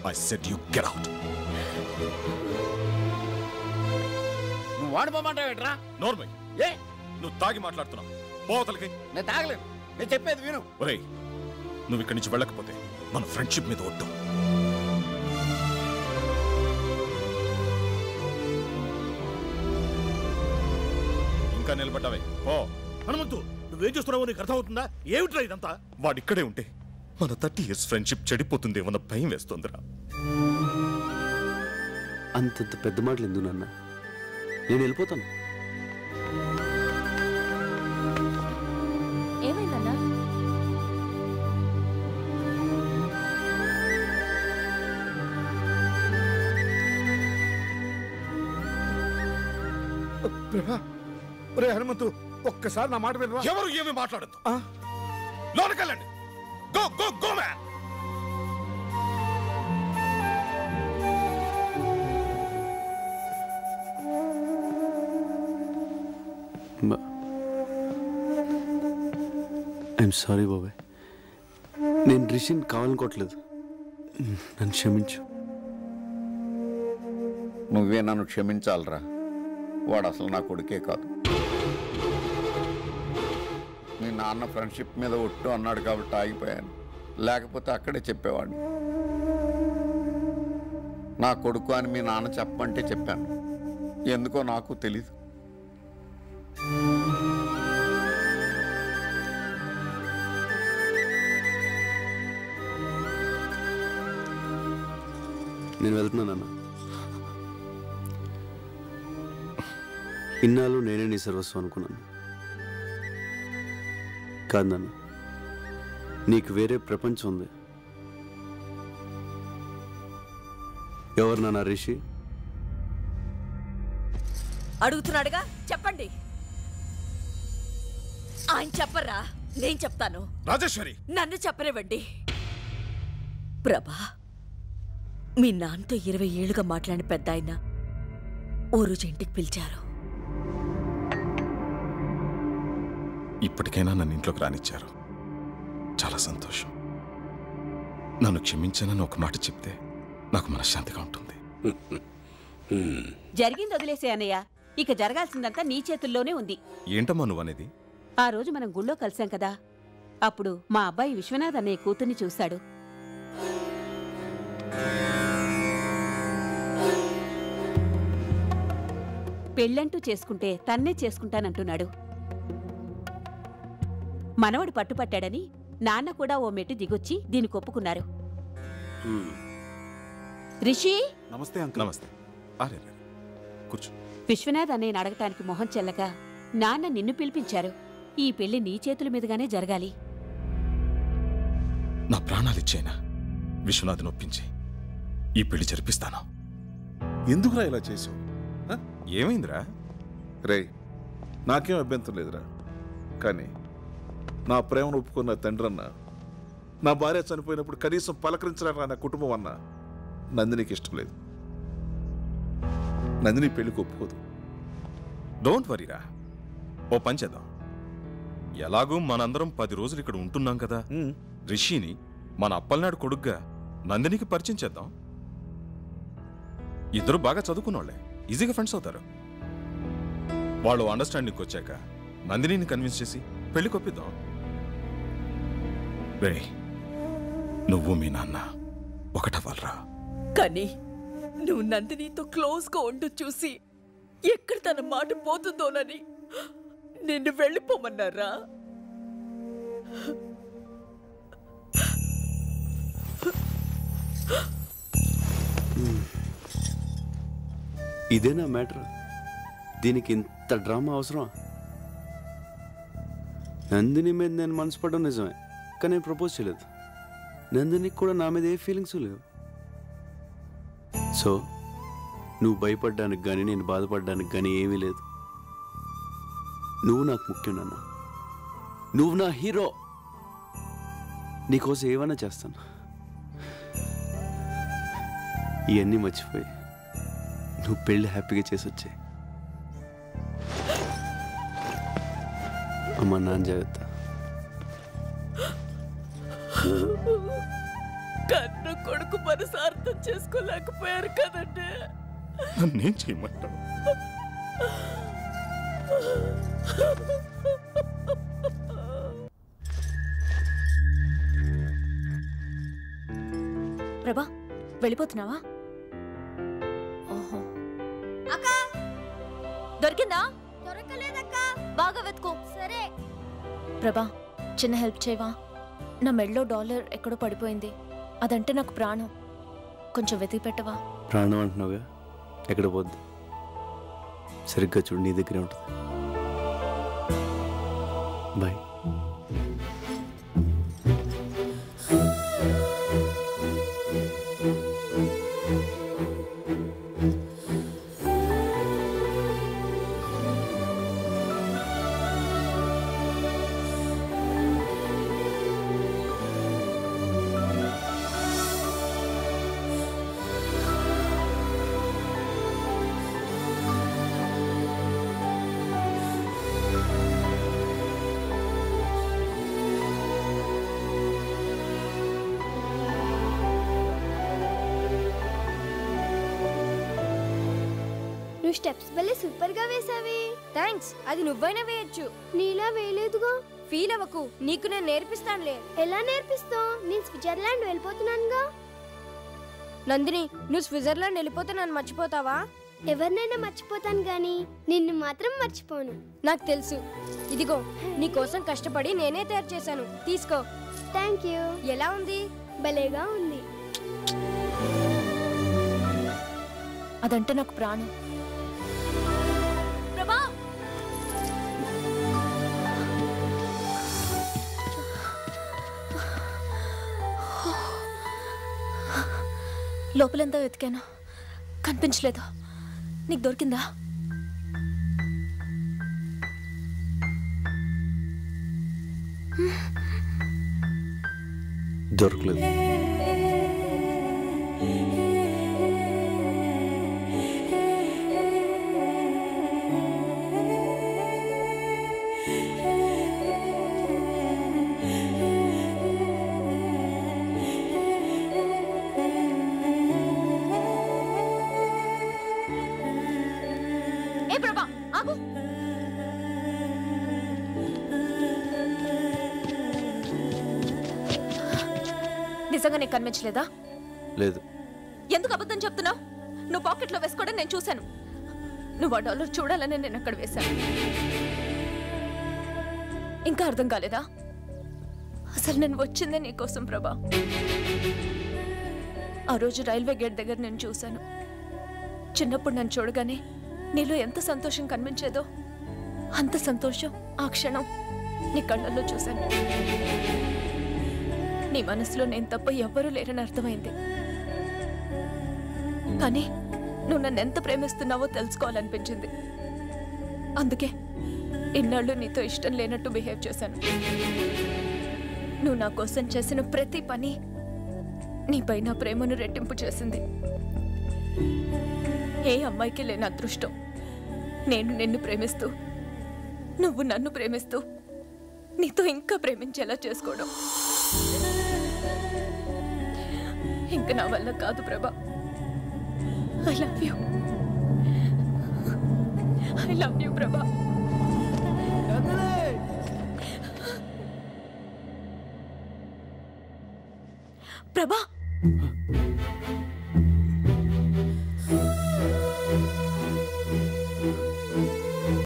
I said you get out. నువ్వు వాడిపోమంటావేట్రా? నోర్మై, ఏ నువ్వు తాగి మాట్లాడుతున్నావు. పోతలకి. నేను తాగలేను, నేను చెప్పేది విను. ఒరేయ్, నువ్వు ఇక్కడి నుంచి వెళ్ళకపోతే మన ఫ్రెండ్షిప్ మీద ఒట్టు. ఇంకా నిలబడ్డావే పో. హనుమంతు, నువ్వేం చేస్తున్నావో నీకు అర్థమవుతుందా? ఏమిట్రా ఇదంతా? వాడిక్కడే ఉంటే మన 30 years ఫ్రెండ్షిప్ చెడిపోతుందేమన్న భయం వేస్తుందిరా. అంతంత పెద్ద మాటలు ఎందుకు నాన్న? నేను వెళ్ళిపోతాను. ఏమైందన్నా? ఒరే హనుమంతు, ఒక్కసారి నా మాట వినరా? ఎవరు ఏమి మాట్లాడద్దు. లోనకెళ్ళండి. Go go go man. I'm sorry బాబాయ్, నేను రిషిని కావాలనుకోవట్లేదు. నన్ను క్షమించు. నువ్వే నన్ను క్షమించాలరా. వాడు అసలు నా కొడుకే కాదు. మీ నాన్న ఫ్రెండ్షిప్ మీద ఒట్టు అన్నాడు కాబట్టి ఆగిపోయాను, లేకపోతే అక్కడే చెప్పేవాడిని. నా కొడుకు అని మీ నాన్న చెప్పమంటే చెప్పాను. ఎందుకో నాకు తెలీదు. నేను వెళ్తున్నానన్న. ఇన్నాళ్ళు నేనే నీ సర్వస్వం అనుకున్నాను. కాదు నాన్న, నీకు వేరే ప్రపంచం ఉంది. ఎవరు నాన్న రిషి? అడుగుతున్నాడుగా, చెప్పండి. ఆయన చెప్పరా, నేను చెప్తాను. రాజేశ్వరి, నన్ను చెప్పనివ్వండి. ప్రభా, మీ నాన్నతో 20 ఏళ్లుగా మాట్లాడిన పెద్ద ఆయన ఓ రోజు ఇంటికి పిలిచారు. ఇప్పటికైనా నన్ను ఇంట్లోకి రానిచ్చారు. చాలా సంతోషం. నన్ను క్షమించానని ఒక మాట చెప్తే నాకు మనశ్శాంతిగా ఉంటుంది. జరిగింది వదిలేసే అన్నయ్య, ఇక జరగాల్సిందంతా నీ చేతుల్లోనే ఉంది. ఏంటమ్మా నువ్వు అనేది? ఆ రోజు మనం గుళ్ళో కలిసాం కదా, అప్పుడు మా అబ్బాయి విశ్వనాథ్ అన్నయ్య కూతుర్ని చూశాడు. పెళ్ళంటూ చేసుకుంటే తన్నే చేసుకుంటానంటున్నాడు. మనవడు పట్టుపట్టాడని నాన్న కూడా ఓ మెట్టు దిగొచ్చి దీనికి ఒప్పుకున్నారు. రిషి, నమస్తే అంకుల్. నమస్తే. అరే కూర్చో. విశ్వనాథ్ అన్నయ్యని అడగటానికి మొహం చెల్లక నాన్న నిన్ను పిలిపించారు. ఈ పెళ్లి నీ చేతుల మీదుగానే జరగాలి. నా ప్రాణాలిచ్చేనా విశ్వనాథ్ని ఒప్పించి ఈ పెళ్లి జరిపిస్తాను. ఎందుకురా ఇలా చేసావు? ఏమైందిరా? రే, నాకేం అభ్యంతరం లేదురా. కానీ నా ప్రేమను ఒప్పుకున్న తండ్రన్న, నా భార్య చనిపోయినప్పుడు కనీసం పలకరించడానికి నా కుటుంబం అన్న నందినికి ఇష్టం లేదు. నందిని పెళ్లికి ఒప్పుకోదు. డోంట్ వరీరా, ఓ పని చేద్దాం. ఎలాగూ మనందరం 10 రోజులు ఇక్కడ ఉంటున్నాం కదా, రిషిని మన అప్పలనాడు కొడుగ్గా నందినికి పరిచయం చేద్దాం. ఇద్దరు బాగా చదువుకున్నోళ్లే, ఈజీగా ఫ్రెండ్స్ అవుతారు. వాళ్ళు అండర్స్టాండింగ్కి వచ్చాక నందినిని కన్విన్స్ చేసి పెళ్లి కొప్పిద్దాం. రే, నువ్వు మీ నాన్న ఒకటవ్వాలరా. కానీ నువ్వు నందినితో క్లోజ్గా ఉంటూ చూసి ఎక్కడ తన మాట పోతుందోనని నిన్ను వెళ్ళిపోమన్నారా? ఇదేనా మ్యాటర్? దీనికి ఇంత డ్రామా అవసరం? నందిని మీద నేను మనసు పడడం నిజమే, కానీ నేను ప్రపోజ్ చేయలేదు. నందినికి కూడా నా మీద ఏ ఫీలింగ్స్ లేవు. సో నువ్వు భయపడ్డానికి కానీ నేను బాధపడడానికి కానీ ఏమీ లేదు. నువ్వు నాకు ముఖ్యం నాన్న, నువ్వు నా హీరో. నీకోసం ఏమైనా చేస్తాను. ఇవన్నీ మర్చిపోయి నువ్వు పెళ్ళి హ్యాపీగా చేసి వచ్చాయి. అమ్మ, నాన్న జాగ్రత్త. కన్ను కొడుకు మనసు అర్థం చేసుకోలేకపోయారు కదండి. నన్నేం చేయమంటావు? ప్రభా వెళ్ళిపోతున్నావా? ఓహో అక్క దొరికిందా? దొరకలేదక్క. బాగా వెతుకో. సరే. ప్రభా చిన్న హెల్ప్ చేయవా? నా మెడలో $1 ఎక్కడో పడిపోయింది. అదంటే నాకు ప్రాణం. కొంచెం వెతికి పెట్టవా? ప్రాణం అంటున్నావుగా, ఎక్కడ పోద్దు. సరిగ్గా చూడు, నీ దగ్గరే ఉంటుంది. బాయ్. నువ్వు స్టెప్స్ భలే సూపర్ గా వేసావి. థ్యాంక్స్. అది నువ్వైనా వేయొచ్చు. నీలా వేయలేదుగా. ఫీల్ అవ్వకు, నీకు నేను నేర్పిస్తానులే. ఎలా నేర్పిస్తావు? నేను స్విట్జర్లాండ్ వెళ్ళిపోతున్నానుగా. నందిని, నువ్వు స్విట్జర్లాండ్ వెళ్ళిపోతే నన్ను మర్చిపోతావా? ఎవరినైనా మర్చిపోతాను గాని నిన్ను మాత్రం మర్చిపోను. నాకు తెలుసు. ఇదిగో నీ కోసం కష్టపడి నేనే తయారు చేశాను. తీసుకో. Thank you. ఎలా ఉంది? భలేగా ఉంది. అదంటే నాకు ప్రాణం. ప్రభా లోపలంతా వెతికాను, కనిపించలేదు. నీకు దొరికిందా? దొరకలేదు. ఏ ప్రభా ఆగు. నిజంగా నీకు కనిపించలేదా? లేదు. ఎందుకు అబద్ధం చెప్తున్నావు? నువ్వు పాకెట్లో వేసుకోవడం నేను చూశాను. నువ్వు $1 చూడాలని నేను అక్కడ వేశాను. ఇంకా అర్థం కాలేదా? అసలు నేను వచ్చిందే నీకోసం ప్రభా. ఆ రోజు రైల్వే గేట్ దగ్గర నేను చూశాను. చిన్నప్పుడు నన్ను చూడగానే నీలో ఎంత సంతోషం కనిపించేదో అంత సంతోషం ఆ క్షణం నీ కళ్ళల్లో చూశాను. నీ మనసులో నేను తప్ప ఎవ్వరూ లేరని అర్థమైంది. కానీ నువ్వు నన్ను ఎంత ప్రేమిస్తున్నావో తెలుసుకోవాలనిపించింది. అందుకే ఇన్నాళ్ళు నీతో ఇష్టం లేనట్టు బిహేవ్ చేశాను. నువ్వు నా కోసం చేసిన ప్రతి పని నీపై నా ప్రేమను రెట్టింపు చేసింది. ఏ అమ్మాయికి లేని అదృష్టం నేను నిన్ను ప్రేమిస్తూ, నువ్వు నన్ను ప్రేమిస్తూ, నీతో ఇంకా ప్రేమించేలా చేసుకోవడం. ఇంక నా వల్ల కాదు ప్రభా. I love you. I love you ప్రభా. ప్రభా